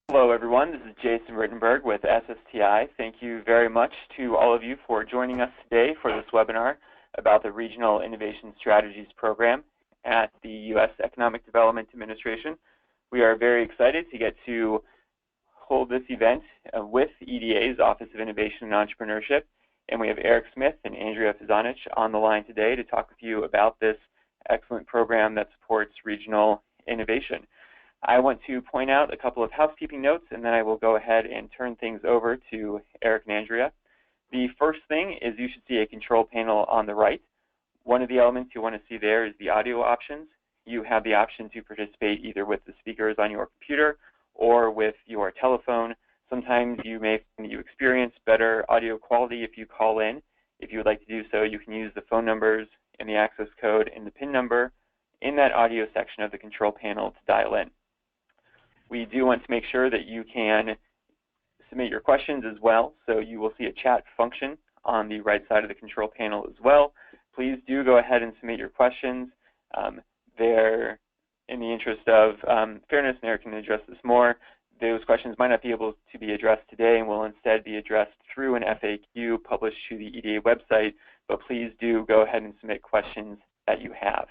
Hello, everyone. This is Jason Rittenberg with SSTI. Thank you very much to all of you for joining us today for this webinar about the Regional Innovation Strategies Program at the U.S. Economic Development Administration. We are very excited to get to hold this event with EDA's Office of Innovation and Entrepreneurship, and we have Eric Smith and Andrea Fizanich on the line today to talk with you about this excellent program that supports regional innovation. I want to point out a couple of housekeeping notes, and then I will go ahead and turn things over to Eric and Andrea. The first thing is you should see a control panel on the right. One of the elements you want to see there is the audio options. You have the option to participate either with the speakers on your computer or with your telephone. Sometimes you may find that you experience better audio quality if you call in. If you would like to do so, you can use the phone numbers and the access code and the PIN number in that audio section of the control panel to dial in. We do want to make sure that you can submit your questions as well, so you will see a chat function on the right side of the control panel as well. Please do go ahead and submit your questions. They're in the interest of fairness, and Eric can address this more. Those questions might not be able to be addressed today and will instead be addressed through an FAQ published to the EDA website, but please do go ahead and submit questions that you have.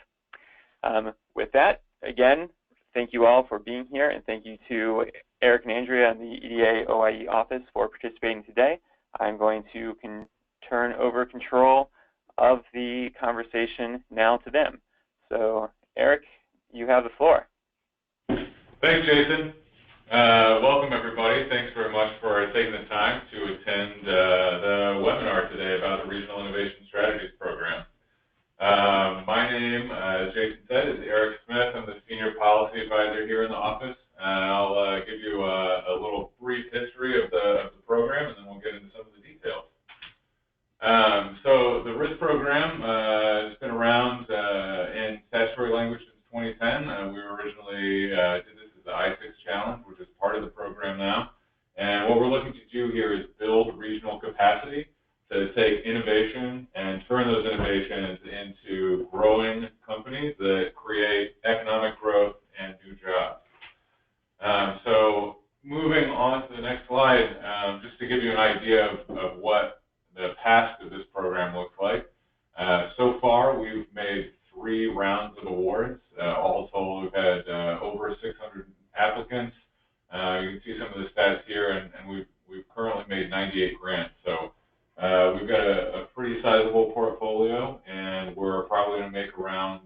With that, again, thank you all for being here, and thank you to Eric and Andrea and the EDA OIE office for participating today. I'm going to turn over control of the conversation now to them. So, Eric, you have the floor. Thanks, Jason. Welcome, everybody. Thanks very much for taking the time to attend the webinar today about the Regional Innovation Strategies Program. My name, as Jason said, is Eric Smith. I'm the Senior Policy Advisor here in the office. I'll give you a little brief history of the program, and then we'll get into some of the details. So the RIS program has been around in statutory language since 2010. We originally did this as the I-6 Challenge, which is part of the program now. And what we're looking to do here is build regional capacity to take innovation and turn those innovations into growing companies that create economic growth and new jobs. So moving on to the next slide, just to give you an idea of what the past of this program looks like. So far, we've made 3 rounds of awards. All told, we've had over 600 applicants. You can see some of the stats here, and we've currently made 98 grants. So we've got a pretty sizable portfolio, and we're probably going to make around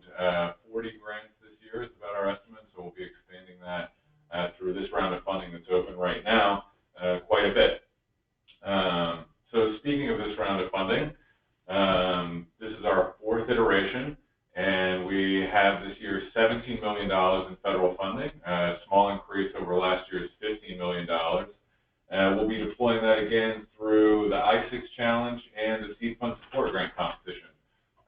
40 grants this year is about our estimate, so we'll be expanding that through this round of funding that's open right now quite a bit. So speaking of this round of funding, this is our 4th iteration, and we have this year $17 million in federal funding, a small increase over last year's $15 million. We'll be deploying that again through the I-6 Challenge and the Seed Fund Support Grant Competition.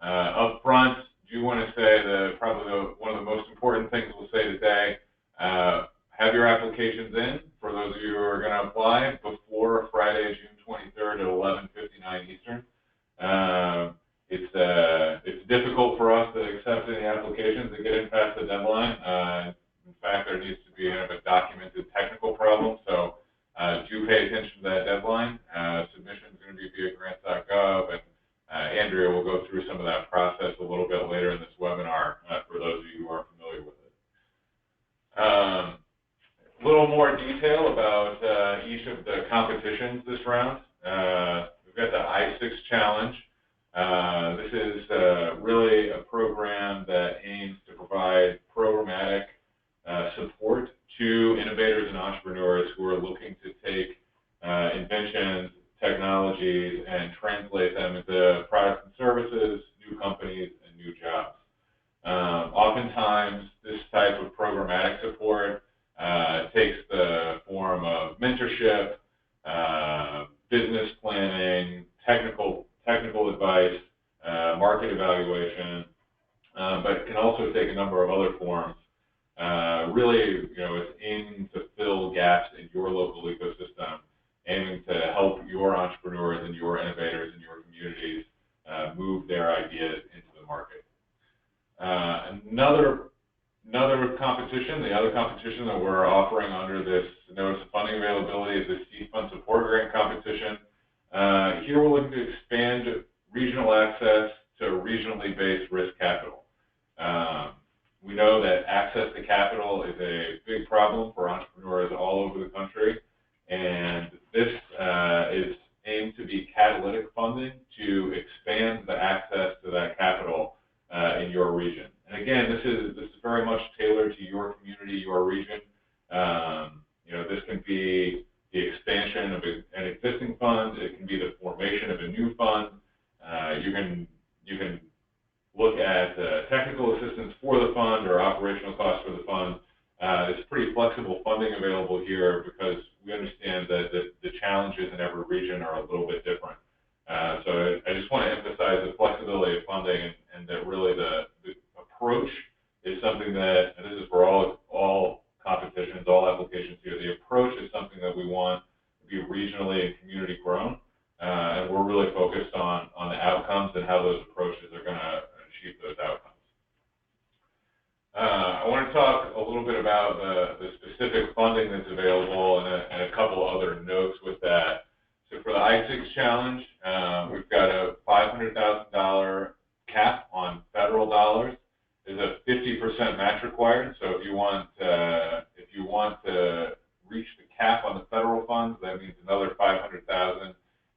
Up front, do want to say that probably one of the most important things we'll say today, have your applications in, for those of you who are going to apply, before Friday, June 23rd at 11:59 Eastern. It's difficult for us to accept any applications that get in past the deadline. In fact, there needs to be a documented technical problem, so do pay attention to that deadline. Submission is going to be via grants.gov, and Andrea will go through some of that process a little bit later in this webinar for those of you who are familiar with it. A little more detail about each of the competitions this round. We've got the I-6 Challenge. This is really a program that aims to provide programmatic support to innovators and entrepreneurs who are looking to take inventions, technologies, and translate them into products and services, new companies, and new jobs. Oftentimes, this type of programmatic support takes the form of mentorship, business planning, technical advice, market evaluation, but can also take a number of other forms. Really, it's aiming to fill gaps in your local ecosystem, aiming to help your entrepreneurs and your innovators in your communities move their ideas into the market. Another Another competition, the other competition that we're offering under this Notice of Funding Availability is the Seed Fund Support Grant competition. Here we're looking to expand regional access to regionally based risk capital. We know that access to capital is a big problem for entrepreneurs all over the country, and this is aimed to be catalytic funding to expand the access to that capital in your region. And again, this is very much tailored to your community, your region. This can be the expansion of an existing fund. It can be the formation of a new fund. You can look at technical assistance for the fund or operational costs for the fund. There's pretty flexible funding available here because we understand that the challenges in every region are a little bit different. So I just want to emphasize the flexibility of funding and that really the approach is something that, and this is for all competitions, all applications here, the approach is something that we want to be regionally and community grown. And we're really focused on the outcomes and how those approaches are going to achieve those outcomes. I want to talk a little bit about the specific funding that's available and a couple other notes with that. So for the I-6 challenge, we've got a $500,000 cap on federal dollars. There's a 50% match required. So if you want to reach the cap on the federal funds, that means another $500,000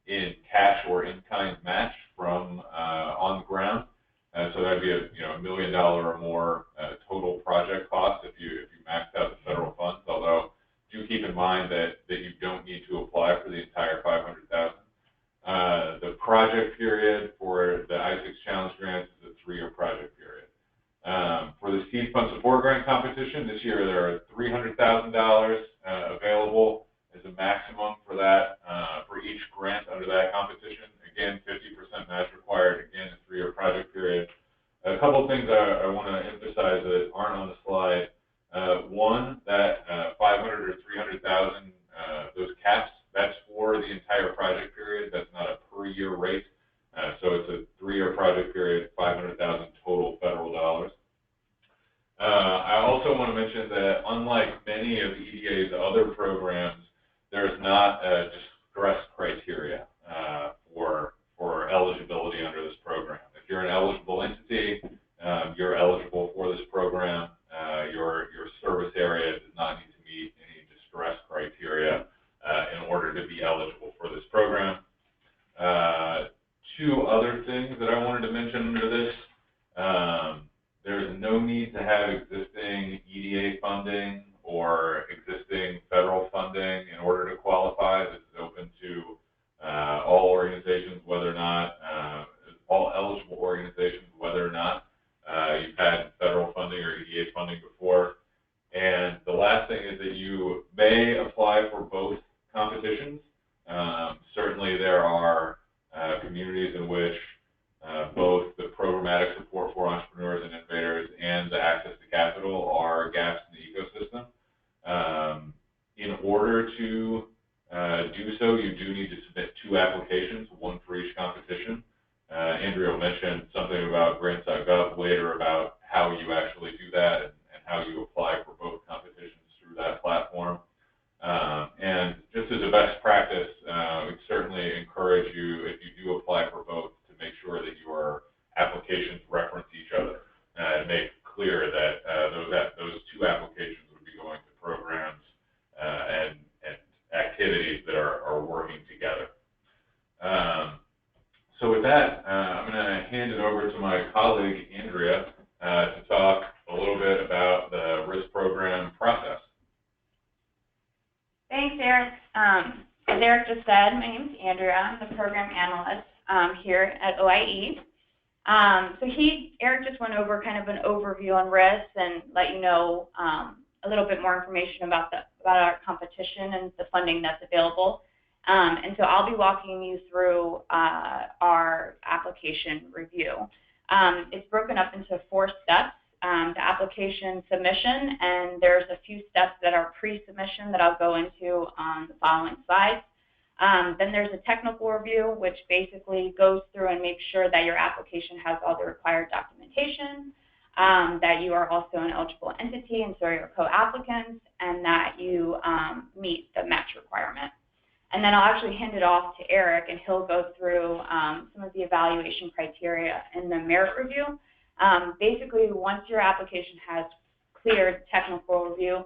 in cash or in-kind match from on the ground. So that'd be a $1 million or more total project cost if you maxed out the federal funds. Although do keep in mind that you don't need to apply for the entire $500,000. The project period for the I-6 Challenge grants is a 3-year project period. For the Seed Fund Support Grant competition this year, there are $300,000 available as a maximum for that for each grant under that competition. Again, 50% match required. Again, a 3-year project period. A couple of things I want to emphasize that aren't on the slide. One, that 500 or 300,000, those caps, that's for the entire project period. That's not a per-year rate. So it's a 3-year project period, 500,000 total federal dollars. I also want to mention that unlike many of the EDA's other programs, there's not a distress criteria for eligibility under this program. If you're an eligible entity, you're eligible for this program. Your service area does not need to meet any distress criteria in order to be eligible for this program. Two other things that I wanted to mention under this. There's no need to have existing EDA funding or existing federal funding in order to qualify. This is open to all organizations, whether or not, all eligible organizations, whether or not you've had federal funding or EDA funding before. And the last thing is that you may apply for both competitions. Certainly there are communities in which both the programmatic support for entrepreneurs and innovators and the access to capital are gaps in the ecosystem. In order to do so, you do need to submit 2 applications, one for each competition. Andrea mentioned something about grants.gov later about how you actually do that and how you apply for both competitions through that platform. And just as a best practice, we'd certainly encourage you, if you do apply for both, to make sure that your applications reference each other and make clear that those 2 applications would be going to programs and activities that are working together. So with that, I'm going to hand it over to my colleague, Andrea, to talk a little bit about the risk program process. Thanks, Eric. As Eric just said, my name is Andrea. I'm the program analyst here at OIE. So Eric just went over kind of an overview on risks and let you know a little bit more information about our competition and the funding that's available. And so I'll be walking you through our application review. It's broken up into 4 steps. The application submission, and there's a few steps that are pre-submission that I'll go into on the following slides. Then there's a technical review, which basically goes through and makes sure that your application has all the required documentation. that you are also an eligible entity, and so are your co-applicants, and that you meet the match requirement. And then I'll actually hand it off to Eric, and he'll go through some of the evaluation criteria in the merit review. Basically, once your application has cleared technical review,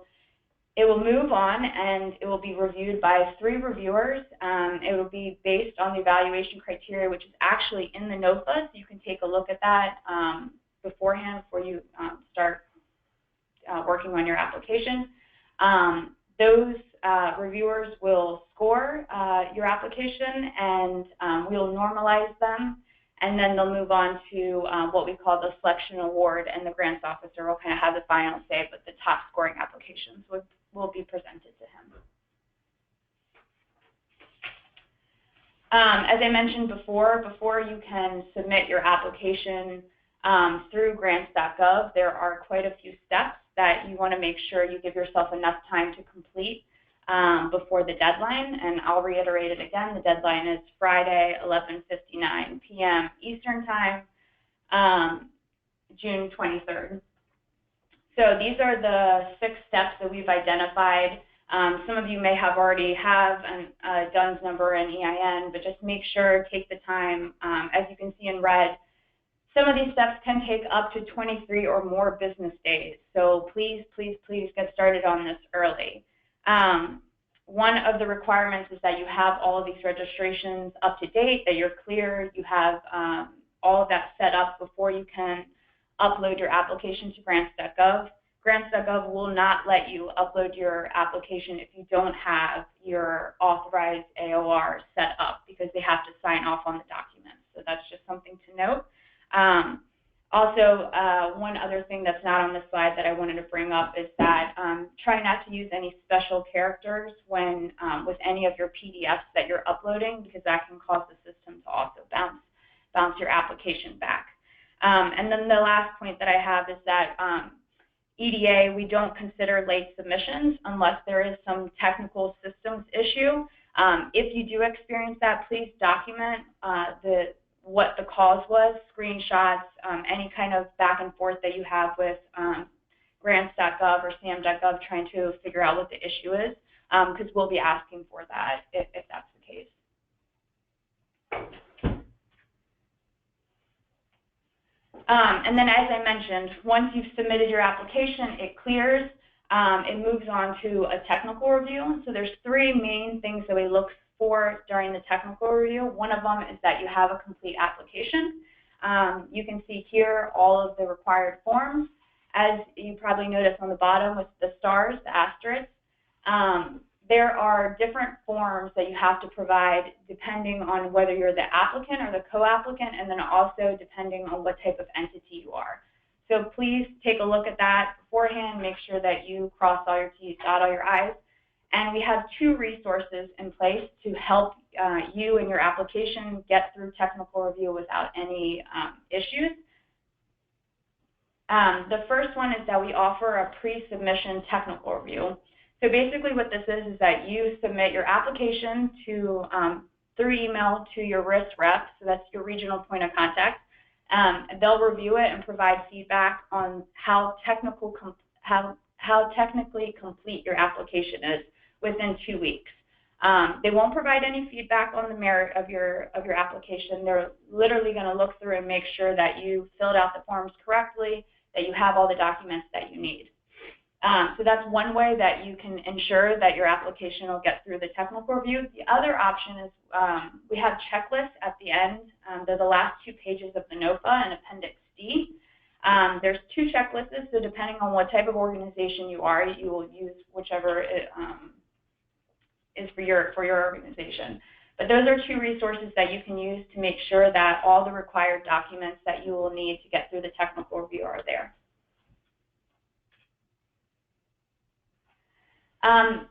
it will move on and it will be reviewed by 3 reviewers. It will be based on the evaluation criteria, which is actually in the NOFA, so you can take a look at that beforehand before you start working on your application. Those reviewers will score your application, and we'll normalize them, and then they'll move on to what we call the selection award, and the grants officer will kind of have the final say, but the top scoring applications will be presented to him. As I mentioned before you can submit your application through grants.gov, there are quite a few steps that you want to make sure you give yourself enough time to complete before the deadline. And I'll reiterate it again, the deadline is Friday, 11:59 p.m. Eastern Time, June 23rd. So these are the 6 steps that we've identified. Some of you may have already have a DUNS number and EIN, but just make sure, take the time. As you can see in red, some of these steps can take up to 23 or more business days. So please, please, please get started on this early. One of the requirements is that you have all of these registrations up to date, that you're clear, you have all of that set up before you can upload your application to grants.gov. Grants.gov will not let you upload your application if you don't have your authorized AOR set up, because they have to sign off on the documents. So that's just something to note. Also, one other thing that's not on the slide that I wanted to bring up is that try not to use any special characters when with any of your PDFs that you're uploading, because that can cause the system to also bounce your application back. And then the last point that I have is that EDA, we don't consider late submissions unless there is some technical systems issue. If you do experience that, please document what the cause was, screenshots, any kind of back and forth that you have with grants.gov or sam.gov trying to figure out what the issue is, because we'll be asking for that if that's the case. And then, as I mentioned, once you've submitted your application, it clears, it moves on to a technical review. So there's 3 main things that we look for during the technical review. One of them is that you have a complete application. You can see here all of the required forms. As you probably noticed on the bottom with the stars, the asterisks, there are different forms that you have to provide depending on whether you're the applicant or the co-applicant, and then also depending on what type of entity you are. So please take a look at that beforehand, make sure that you cross all your T's, dot all your I's. And we have 2 resources in place to help you and your application get through technical review without any issues. The first one is that we offer a pre-submission technical review. So basically what this is that you submit your application to through email to your risk rep, so that's your regional point of contact. They'll review it and provide feedback on how technically complete your application is within 2 weeks. They won't provide any feedback on the merit of your application. They're literally going to look through and make sure that you filled out the forms correctly, that you have all the documents that you need. So that's one way that you can ensure that your application will get through the technical review. The other option is we have checklists at the end. They're the last 2 pages of the NOFA and Appendix D. There's 2 checklists, so depending on what type of organization you are, you will use whichever is for your organization. But those are 2 resources that you can use to make sure that all the required documents that you will need to get through the technical review are there.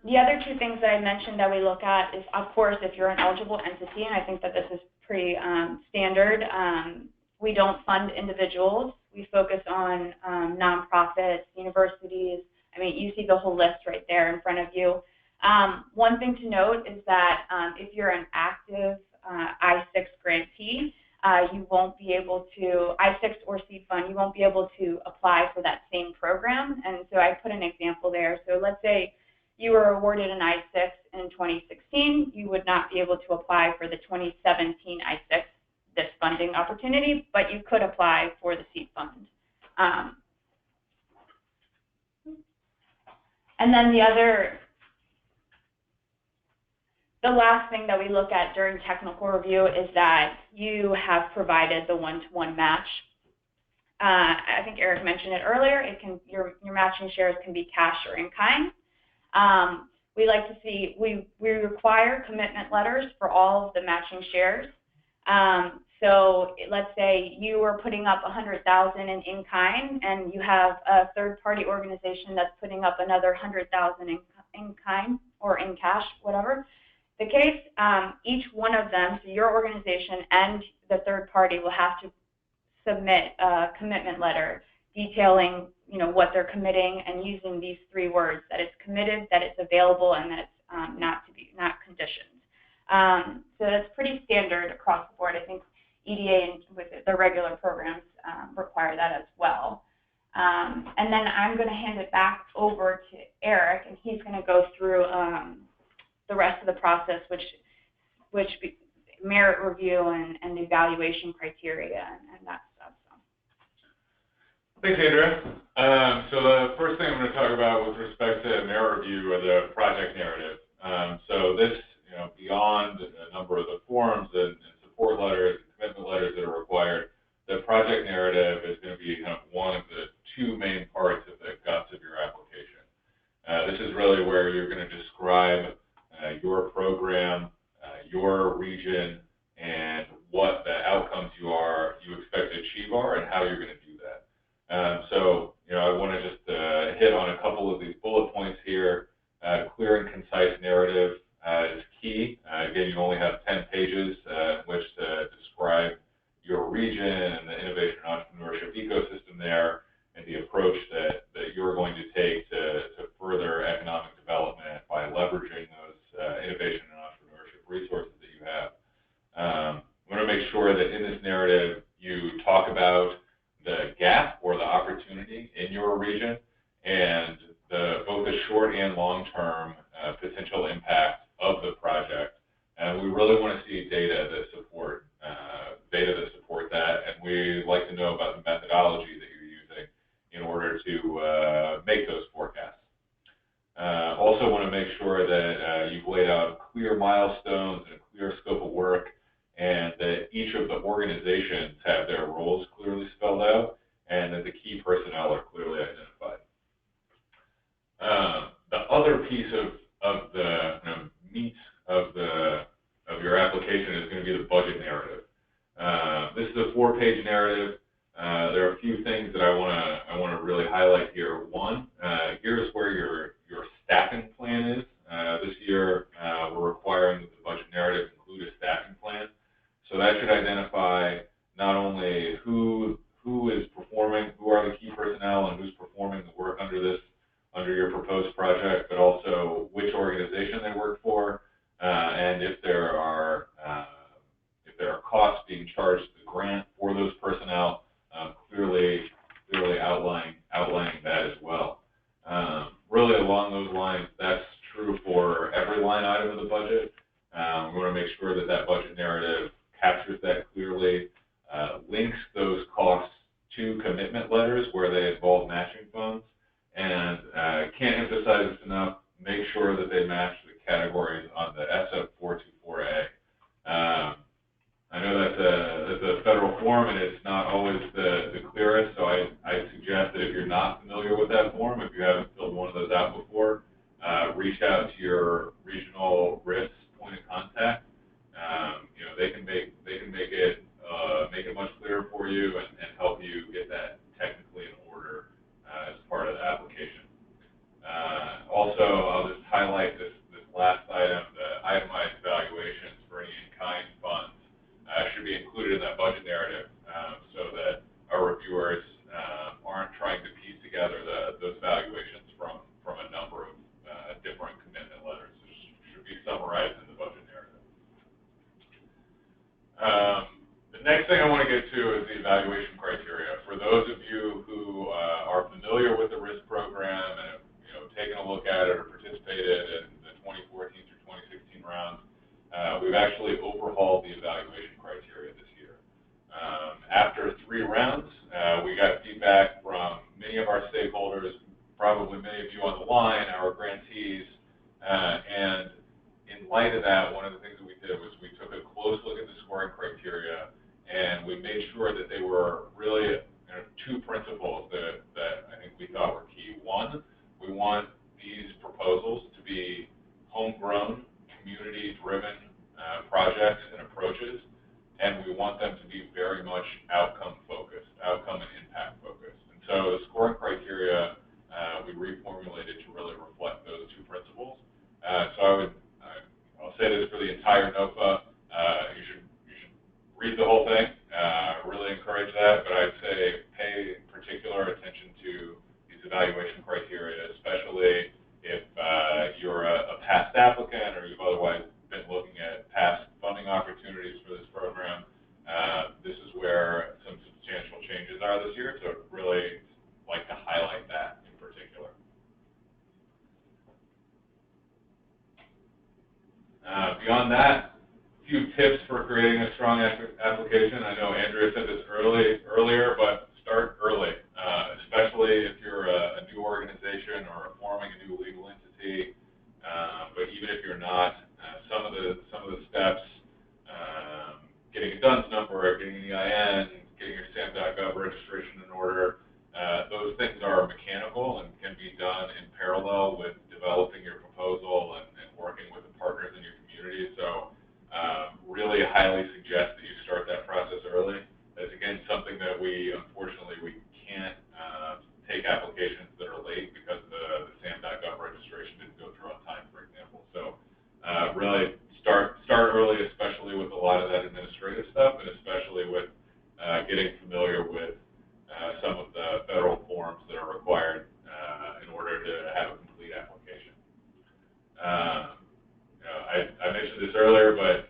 The other 2 things that I mentioned that we look at is, of course, if you're an eligible entity, and I think that this is pretty standard. We don't fund individuals. We focus on nonprofits, universities. I mean, you see the whole list right there in front of you. One thing to note is that if you're an active I-6 grantee, you won't be able to, I-6 or seed fund, you won't be able to apply for that same program. And so I put an example there. So let's say you were awarded an I-6 in 2016, you would not be able to apply for the 2017 I-6, this funding opportunity, but you could apply for the seed fund. And then the last thing that we look at during technical review is that you have provided the one-to-one match. I think Eric mentioned it earlier. Your matching shares can be cash or in kind. We like to see, we require commitment letters for all of the matching shares. So let's say you were putting up $100,000 in kind, and you have a third-party organization that's putting up another $100,000 in kind or in cash, whatever the case. Each one of them, so your organization and the third party, will have to submit a commitment letter detailing, what they're committing and using these three words: that it's committed, that it's available, and that it's not conditioned. So that's pretty standard across the board. I think EDA and with the regular programs require that as well. And then I'm going to hand it back over to Eric, and he's going to go through the rest of the process, which merit review and evaluation criteria and that stuff. So. Thanks, Andrea. So the first thing I'm going to talk about with respect to merit review are the project narrative. So this, beyond a number of the forms and support letters and commitment letters that are required, the project narrative is going to be kind of one of the two main parts of the guts of your application. This is really where you're going to describe your program, your region, and what the outcomes you expect to achieve are, and how you're going to do that. So, I want to just hit on a couple of these bullet points here. Clear and concise narrative is key. Again, you only have 10 pages in which to describe your region and the innovation and entrepreneurship ecosystem there, and the approach that you're going to take to further economic development by leveraging those innovation and entrepreneurship resources that you have. We want to make sure that in this narrative you talk about the gap or the opportunity in your region and both the short and long-term potential impact of the project. And we really want to see data that support that, and we like to know about the methodology that you're using in order to make those forecasts. Also want to make sure that you've laid out clear milestones and a clear scope of work, and that each of the organizations have their roles clearly spelled out, and that the key personnel are clearly identified. The other piece of the meat of your application is going to be the budget narrative. This is a 4-page narrative. There are a few things that I want to really highlight here. One, here's where your staffing plan is. This year, we're requiring that the budget narrative include a staffing plan. So that should identify not only who is performing, who are the key personnel, and who's performing the work under your proposed project, but also which organization they work for, and if there are costs being charged to the grant for those personnel, clearly outlining that as well. Really along those lines, that's true for every line item of the budget. We want to make sure that budget narrative captures that clearly, links those costs to commitment letters where they involve matching funds, and can't emphasize this enough, make sure that they match the categories on the SF424A. I know that's a federal form, and it's not always the clearest, so I suggest that if you're not familiar with that form, if you haven't filled one of those out before, reach out to your regional risk point of contact. They can make it much clearer for you and help you get that technically in order as part of the application. Also, I'll just highlight this last item, the itemized evaluations for any in-kind funds should be included in that budget narrative, so that our reviewers aren't trying to piece together those valuations from a number of different commitment letters. It should be summarized in the budget narrative. The next thing evaluation criteria. For those of you who are familiar with the RISC program and have taken a look at it or participated in the 2014 through 2016 rounds, we've actually overhauled the evaluation criteria this year. After 3 rounds, we got feedback from many of our stakeholders, probably many of you on the line, our grantees, and in light of that, one of the things that we did was we took a close look at the scoring criteria, and we made sure that they were really 2 principles that I think we thought were key. One, we want these proposals to be homegrown, community-driven projects and approaches, and we want them to be very much outcome-focused, outcome and impact-focused. And so the scoring criteria we reformulated to really reflect those 2 principles. So I'll say this for the entire NOFA, you should read the whole thing. Really encourage that, but I'd say pay particular attention to these evaluation criteria, especially if you're a past applicant or you've otherwise been looking at past funding opportunities for this program. This is where some substantial changes are this year, so I'd really like to highlight that in particular. Beyond that, a few tips for creating a strong application. I know Andrea said this earlier, but start early, especially if you're a new organization or forming a new legal entity. But even if you're not, some of the steps, getting a DUNS number, getting an EIN, getting your SAM.gov registration in order, those things are mechanical and can be done in parallel with developing your proposal and working with the partners in your community. So really highly suggest that you start that process early. That's, again, something that unfortunately, we can't take applications that are late because the SAM.gov registration didn't go through on time, for example. So really start early, especially with a lot of that administrative stuff, and especially with getting familiar with some of the federal forms that are required in order to have a complete application. I mentioned this earlier, but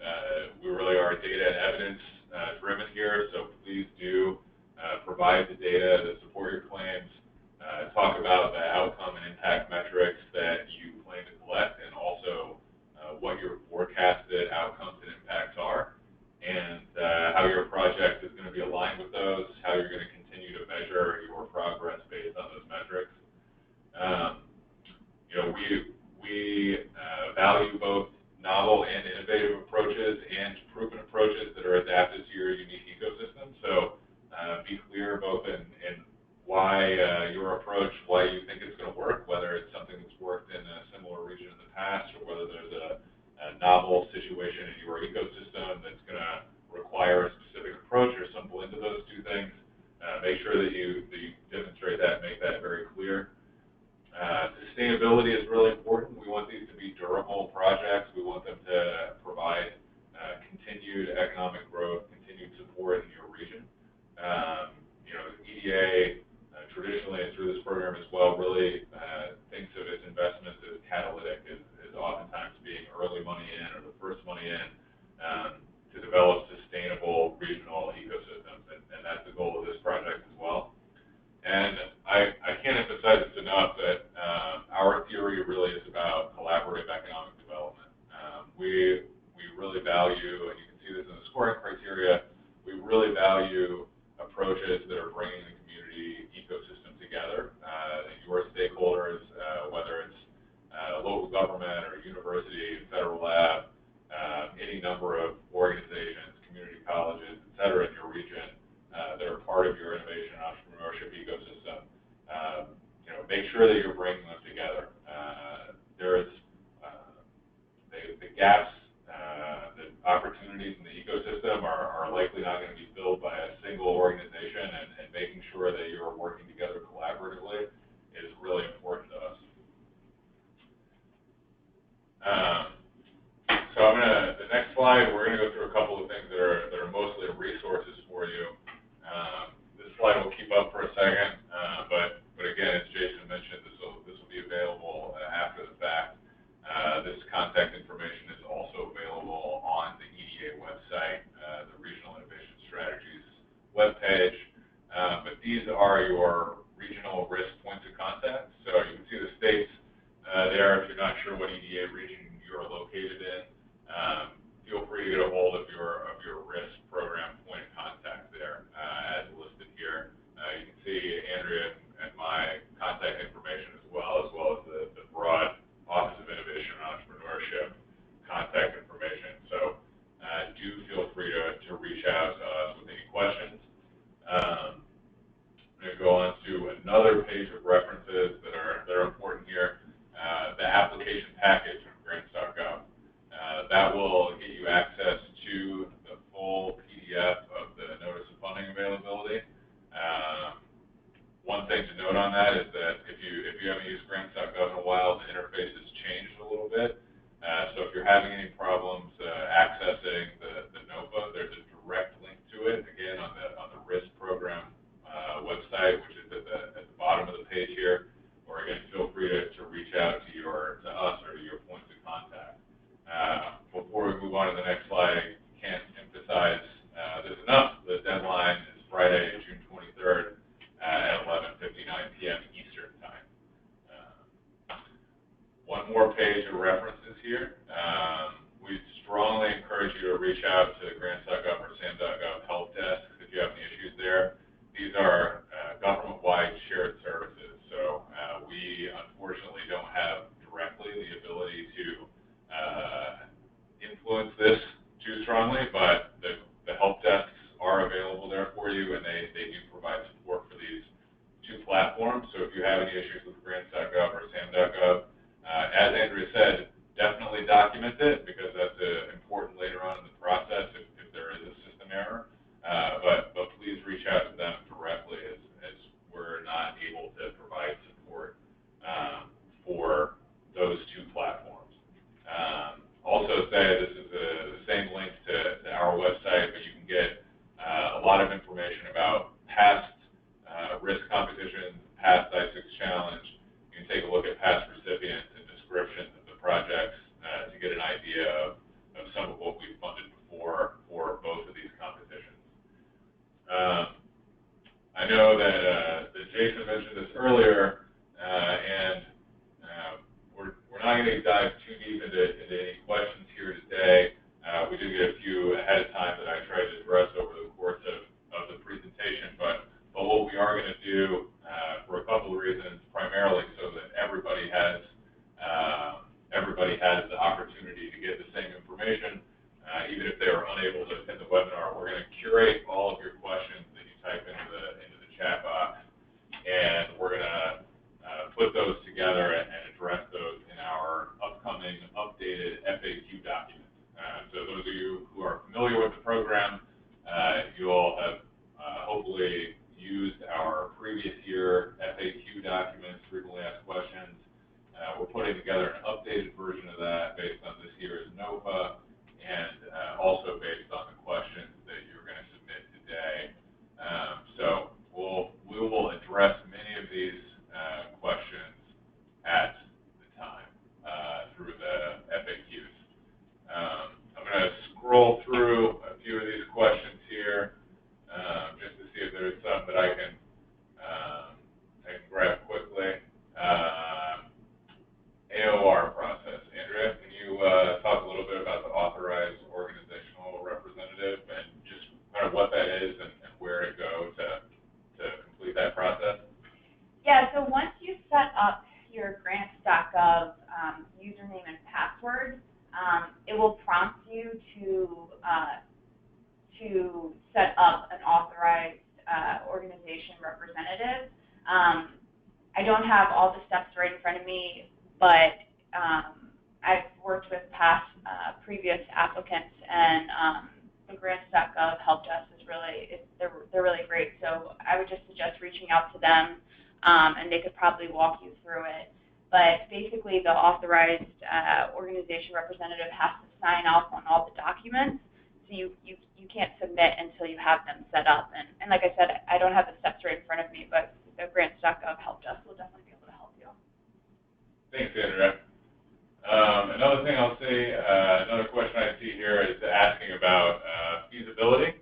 we really are data and evidence driven here, so please do provide the data that support your claims. Talk about the outcome and impact metrics that you plan to collect, and also what your forecasted outcomes and impacts are, and how your project is going to be aligned with those, how you're going to continue to measure your progress based on those metrics. We value both novel and innovative approaches and proven approaches that are adapted to your unique ecosystem. So be clear both in why your approach, why you think it's going to work, whether it's something that's worked in a similar region in the past, or whether there's a novel situation in your ecosystem that's going to require a specific approach or some blend of those 2 things. Make sure that you demonstrate that, make that very clear. Sustainability is really important. We want these to be durable projects. We want them to provide continued economic growth, continued support in your region. EDA, traditionally and through this program as well, really thinks of its investments as catalytic, as oftentimes being early money in or the first money in to develop sustainable regional ecosystems, and that's the goal of this project as well. And I can't emphasize this enough that our theory really is about collaborative economic development. We really value, and you can see this in the scoring criteria, we really value approaches that are bringing the community ecosystem together. Your stakeholders, whether it's local government or university, federal lab, any number of organizations, community colleges, et cetera, in your region that are part of your innovation and entrepreneurship ecosystem. Make sure that you're bringing them together. There's the gaps, the opportunities in the ecosystem are likely not going to be filled by a single organization, and making sure that you're working together collaboratively is really important to us. So the next slide, we're going to go through a couple of things that are mostly resources for you. This slide will keep up for a second, but again, as Jason mentioned, this will be available after the fact. This contact information is also there. If you're not sure what EDA region you're located in, feel free to get a hold of your risk program point of contact there, as listed here. You can see Andrea and my contact information as well as the broad Office of Innovation and Entrepreneurship contact information. So do feel free to reach out to us with any questions. I'm going to go on to another page of references that are important here. The application package on grants.gov. That will get you access to the full PDF of the notice of funding availability. One thing to note on that is that if you haven't used grants.gov in a while, the interface has changed a little bit. So if you're having any problems accessing the NOFA, there's a direct link to it, again, on the RISC program website, which is at the bottom of the page here. Or again, feel free to reach out to us or to your points of contact. Before we move on to the next slide, I can't emphasize this enough. The deadline is Friday, June 23rd at 11:59 p.m. Eastern Time. One more page of references here. We strongly encourage you to reach out to grants.gov or sam.gov help desk if you have any issues there. These are government-wide shared services, so we unfortunately don't have directly the ability to influence this too strongly, but the help desks are available there for you, and they do provide support for these two platforms. So if you have any issues with grants.gov or sam.gov, as Andrea said, definitely document it, because that's important later on in the process if there is a system error. But please reach out to them directly, as we're not able to provide support for those two platforms. Also say this is the same link to our website, but you can get a lot of information about past risk competitions, past I6 challenge. You can take a look at past recipients and descriptions of the projects to get an idea of some of what we've funded before for both of these competitions. I know that Jason mentioned this earlier, and we're not going to dive too deep into any questions here today. We did get a few ahead of time that I tried to address over the course of the presentation, but what we are going to do for a couple of reasons, primarily so that everybody has the opportunity to get the same information, even if they were unable to attend the webinar. We're going to curate all of your questions that you type into the chat box, and we're going to put those together and address those in our upcoming updated FAQ document. So those of you who are familiar with the program, you'll have hopefully used our previous year FAQ documents, frequently asked questions. We're putting together an updated version of that based on this year's NOFA, and also based on the questions that you're going to submit today. So we will address many of these questions at the time through the FAQs. I'm going to scroll through a few of these questions here just to see if there's some that I can grab quickly. AOR process. Andrea, can you talk a little bit about the authorized organizational representative and just kind of what that is and where to go to complete that process? Yeah, so once you set up your grants.gov username and password, it will prompt you to set up an authorized organization representative. I don't have all the steps right in front of me, but I've worked with past previous applicants, and the grants.gov help desk is they're really great. So I would just suggest reaching out to them, and they could probably walk you through it. But basically, the authorized organization representative has to sign off on all the documents. So you can't submit until you have them set up. And like I said, I don't have the steps right in front of me, but the grants.gov help desk will definitely be able to help you. Thanks, Andrea. Another thing I'll say, another question I see here is asking about feasibility.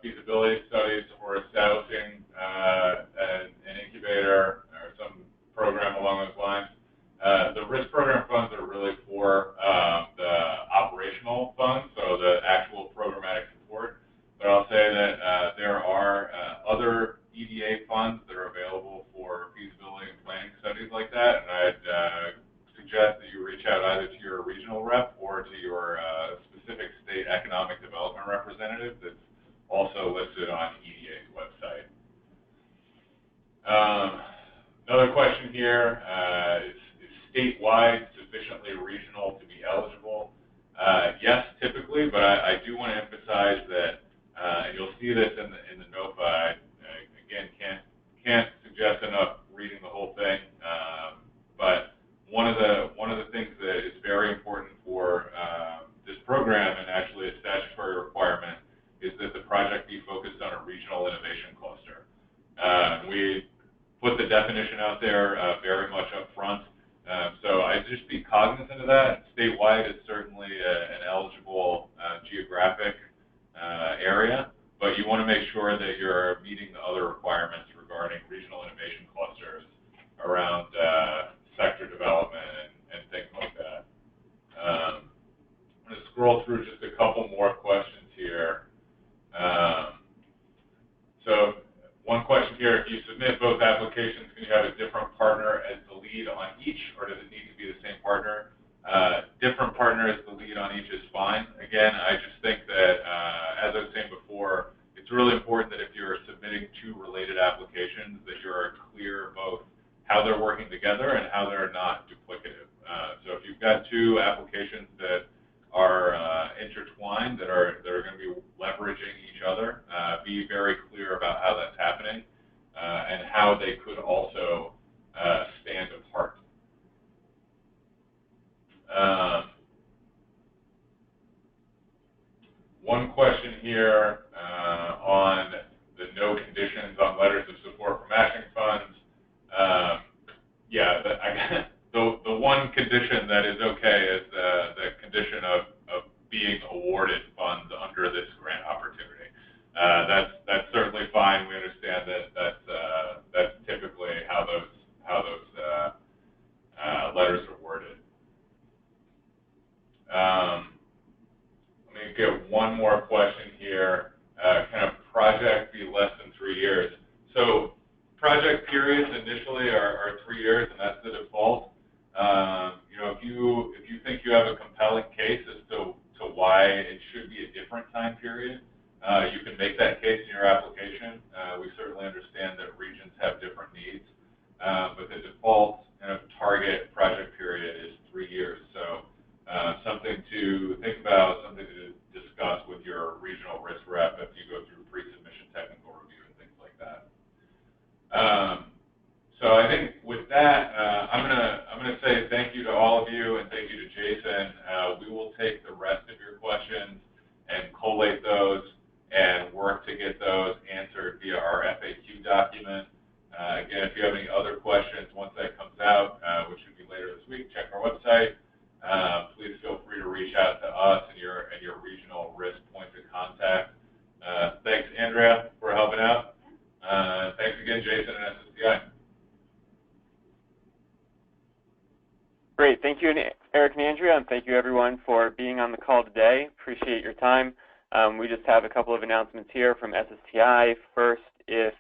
Feasibility studies for establishing an incubator or some program along those lines. The risk statewide, sufficiently regional to be eligible? Yes, typically, but I do want to emphasize that, and you'll see this in the NOFA. I again can't suggest enough reading the whole thing, but one of the things that is very important for this program, and actually a statutory requirement, is that the project be focused on a regional innovation cluster. We put the definition out there very much up front. So I'd just be cognizant of that. Statewide is certainly an eligible geographic area, but you want to make sure that you're meeting the other requirements regarding regional innovation clusters around sector development and things like that. I'm going to scroll through just a couple more questions here. So one question here, if you submit both applications, can you have a different partner as the lead on each, or does it need to be the same partner? Different partner as the lead on each is fine. Again, I just think that, as I was saying before, it's really important that if you're submitting two related applications, that you're clear both how they're working together and how they're not duplicative. So if you've got two applications that are intertwined, that are going to be leveraging each other, be very clear about how that's happening and how they could also stand apart. One question here on the no conditions on letters of support for matching funds. Yeah, the one condition that is okay is the condition of being awarded funds under this grant opportunity. That's certainly fine. We understand that that's typically how those letters are worded. Let me get one more question here. Can a project be less than 3 years? So project periods initially are 3 years, and that's the default. You know, if you think you have a compelling case as to why it should be a different time period, you can make that case in your application. We certainly understand that regions have different needs, but the default kind of target project period is 3 years. So something to think about, something to discuss with your regional risk rep if you go through pre-submission technical review and things like that. So I think with that, I'm gonna say thank you to all of you and thank you to Jason. We will take the rest of your questions and collate those and work to get those answered via our FAQ document. Again, if you have any other questions once that comes out, which should be later this week, check our website. Please feel free to reach out to us and your regional risk points of contact. Thanks, Andrea, for helping out. Thanks again, Jason and SSTI. Great. Thank you, Eric and Andrea, and thank you, everyone, for being on the call today. Appreciate your time. We just have a couple of announcements here from SSTI. First, if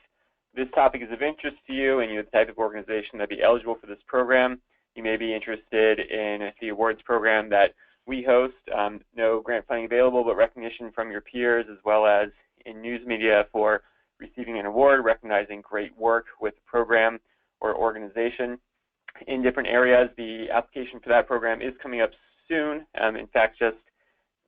this topic is of interest to you and you're the type of organization that be eligible for this program, you may be interested in the awards program that we host. No grant funding available, but recognition from your peers as well as in news media for receiving an award, recognizing great work with the program or organization in different areas. The application for that program is coming up soon. In fact, just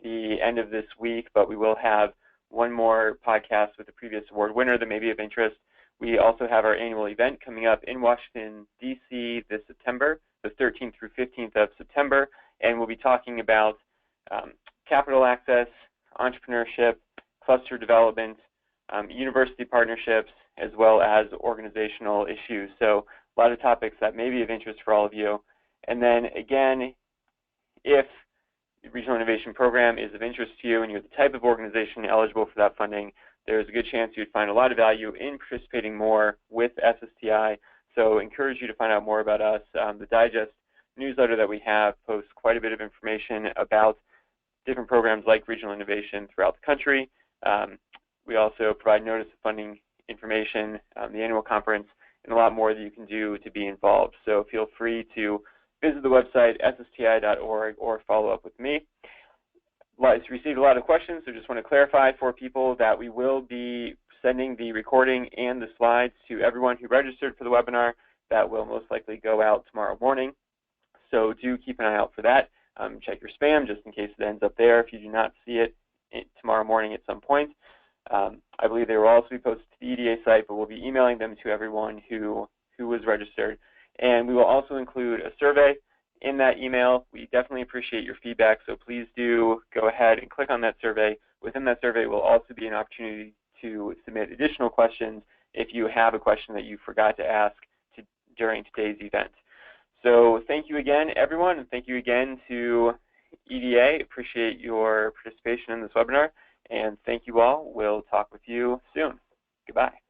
the end of this week, but we will have one more podcast with the previous award winner that may be of interest. We also have our annual event coming up in Washington, D.C. this September, the 13th through 15th of September, and we'll be talking about capital access, entrepreneurship, cluster development, university partnerships, as well as organizational issues. So a lot of topics that may be of interest for all of you. And then again, if the Regional Innovation Program is of interest to you and you're the type of organization eligible for that funding, there's a good chance you'd find a lot of value in participating more with SSTI. So I encourage you to find out more about us. The Digest newsletter that we have posts quite a bit of information about different programs like regional innovation throughout the country. We also provide notice of funding information, the annual conference, and a lot more that you can do to be involved. So feel free to visit the website, ssti.org, or follow up with me. I've received a lot of questions, so just want to clarify for people that we will be sending the recording and the slides to everyone who registered for the webinar. That will most likely go out tomorrow morning. So do keep an eye out for that. Check your spam just in case it ends up there if you do not see it tomorrow morning at some point. I believe they will also be posted to the EDA site, but we'll be emailing them to everyone who was registered. And we will also include a survey in that email. We definitely appreciate your feedback, so please do go ahead and click on that survey. Within that survey will also be an opportunity to submit additional questions if you have a question that you forgot to ask during today's event. So thank you again, everyone, and thank you again to EDA. Appreciate your participation in this webinar, and thank you all. We'll talk with you soon. Goodbye.